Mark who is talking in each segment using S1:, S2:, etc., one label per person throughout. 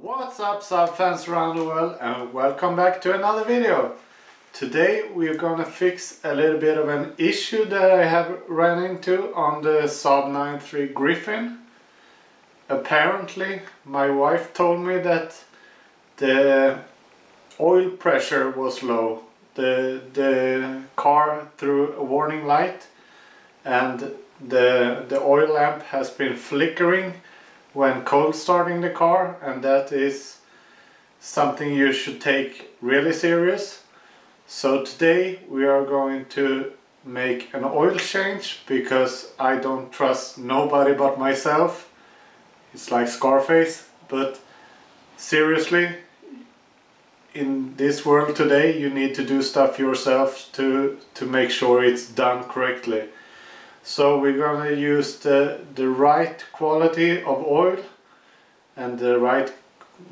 S1: What's up Saab fans around the world, and welcome back to another video. Today we're gonna fix a little bit of an issue that I have ran into on the Saab 9.3 Griffin. Apparently my wife told me that the oil pressure was low. The car threw a warning light and the oil lamp has been flickering when cold starting the car, and that is something you should take really serious. So today we are going to make an oil change because I don't trust nobody but myself. It's like Scarface, but seriously, in this world today you need to do stuff yourself to make sure it's done correctly. So we're going to use the right quality of oil and the right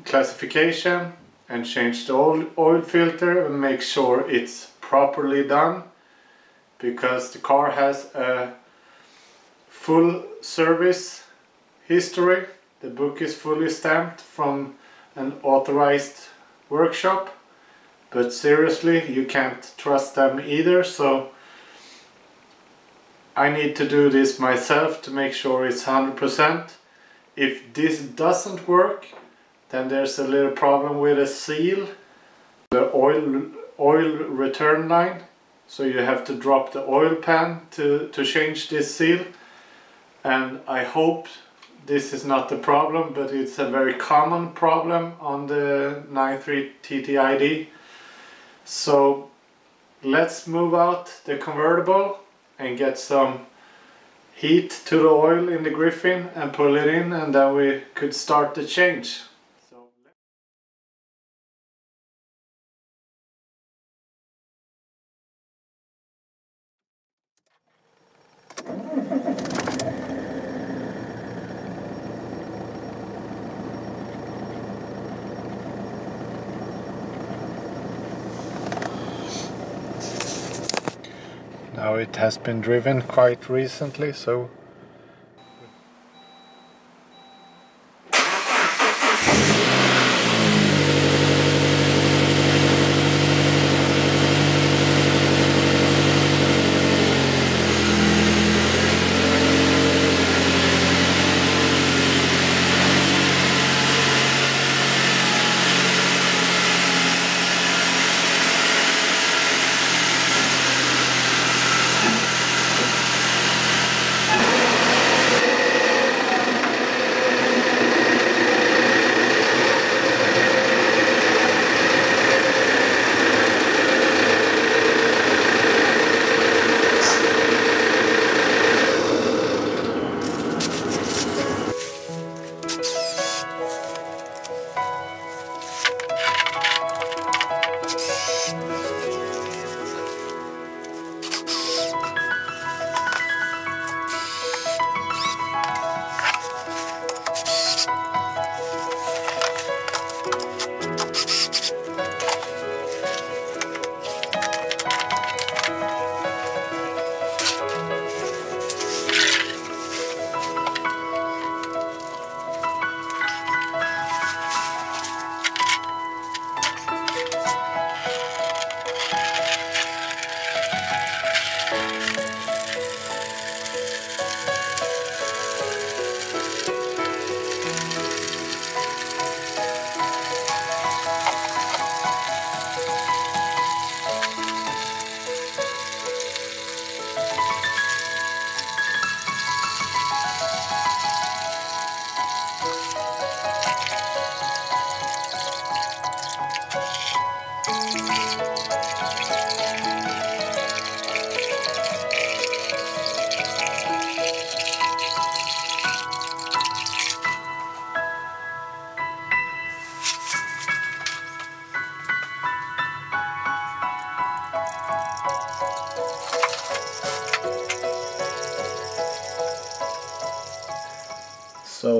S1: classification and change the oil filter and make sure it's properly done, because the car has a full service history. The book is fully stamped from an authorized workshop, but seriously, you can't trust them either, so I need to do this myself to make sure it's 100%. If this doesn't work, then there's a little problem with a seal, the oil return line. So you have to drop the oil pan to change this seal. And I hope this is not the problem, but it's a very common problem on the 9.3 Ttid. So let's move out the convertible and get some heat to the oil in the Griffin and pull it in, and then we could start the change. Now it has been driven quite recently, so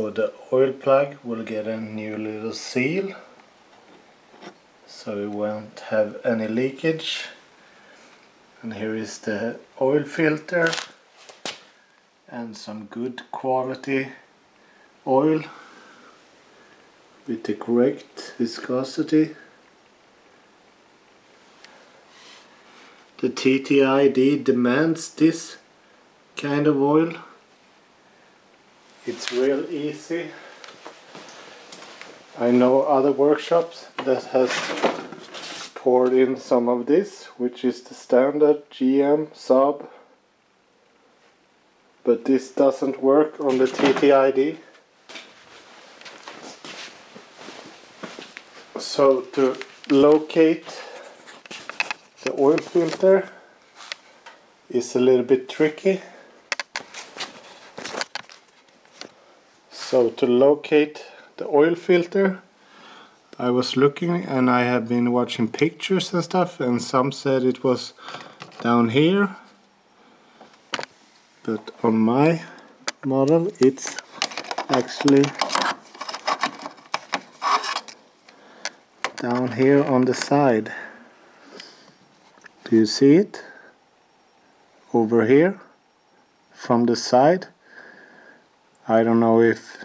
S1: the oil plug will get a new little seal, so it won't have any leakage. And here is the oil filter and some good quality oil with the correct viscosity. The Ttid demands this kind of oil. It's real easy. I know other workshops that has poured in some of this, which is the standard GM Saab, but this doesn't work on the Ttid. So to locate the oil filter is a little bit tricky. So to locate the oil filter, I was looking and I have been watching pictures and stuff, and some said it was down here, but on my model it's actually down here on the side. Do you see it? Over here from the side. I don't know if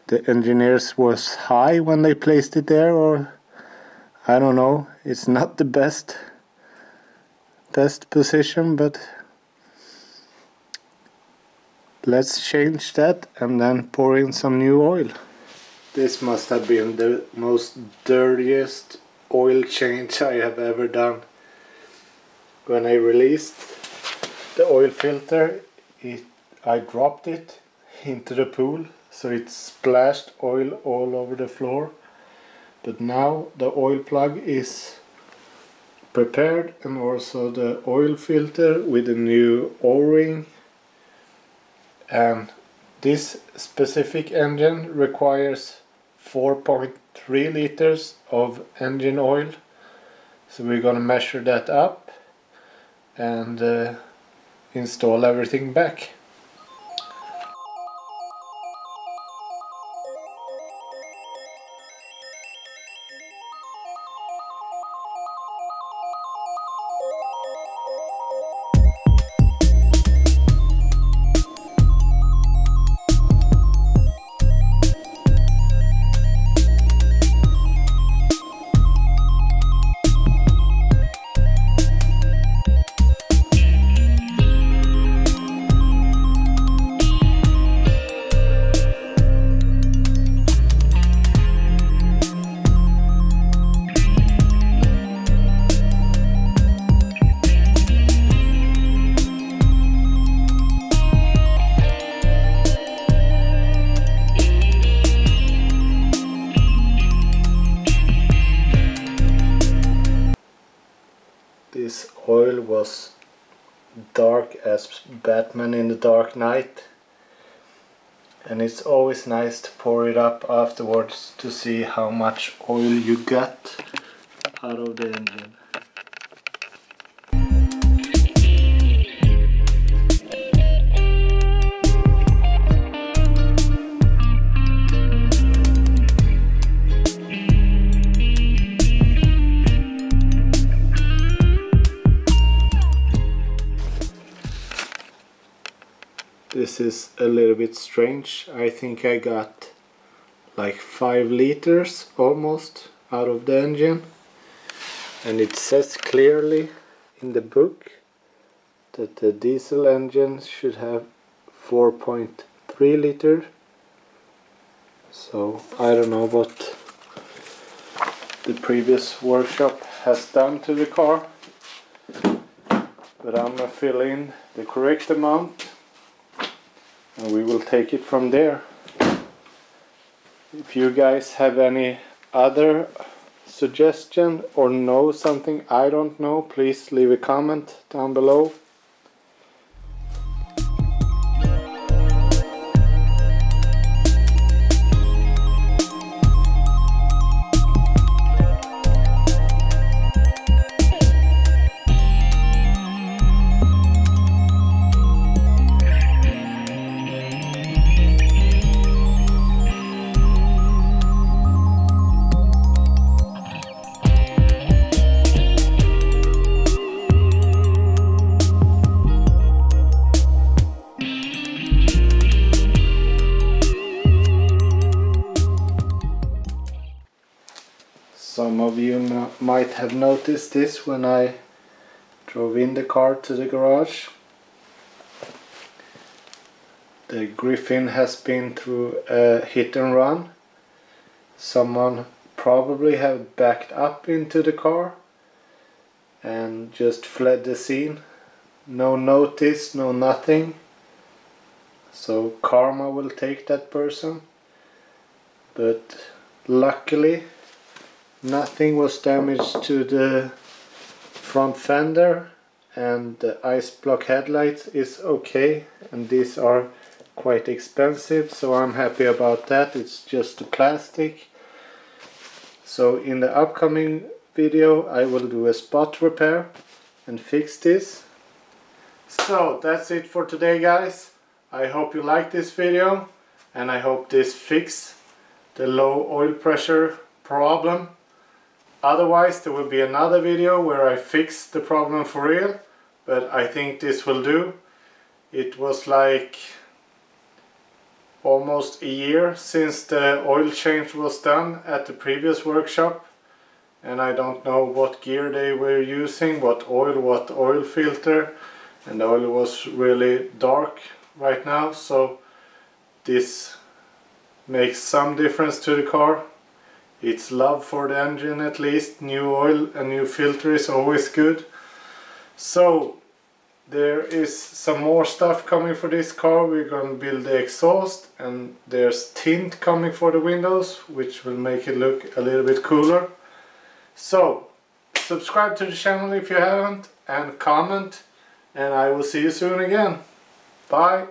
S1: the engineers was high when they placed it there, or I don't know. It's not the best position, but let's change that and then pour in some new oil. This must have been the most dirtiest oil change I have ever done. When I released the oil filter, I dropped it into the pool, so it splashed oil all over the floor. But now the oil plug is prepared, and also the oil filter with a new O-ring. And this specific engine requires 4.3 liters of engine oil, so we're gonna measure that up and install everything back. This oil was dark as Batman in the Dark Knight, and it's always nice to pour it up afterwards to see how much oil you got out of the engine. This is a little bit strange. I think I got like 5 liters almost out of the engine, and it says clearly in the book that the diesel engine should have 4.3 liters. So I don't know what the previous workshop has done to the car, but I'm gonna fill in the correct amount and we will take it from there. If you guys have any other suggestion or know something I don't know, please leave a comment down below. of you might have noticed this when I drove in the car to the garage. The Griffin has been through a hit and run. Someone probably have backed up into the car and just fled the scene. No notice, no nothing. So karma will take that person. But luckily nothing was damaged to the front fender, and the ice block headlights is okay, and these are quite expensive, so I'm happy about that. It's just the plastic. So in the upcoming video I will do a spot repair and fix this. So that's it for today, guys. I hope you liked this video, and I hope this fixed the low oil pressure problem. Otherwise there will be another video where I fix the problem for real, but I think this will do. It was like almost a year since the oil change was done at the previous workshop, and I don't know what gear they were using, what oil filter, and the oil was really dark right now, so this makes some difference to the car. It's love for the engine at least. New oil and new filter is always good. So there is some more stuff coming for this car. We're going to build the exhaust, and there's tint coming for the windows, which will make it look a little bit cooler. So subscribe to the channel if you haven't, and comment, and I will see you soon again. Bye!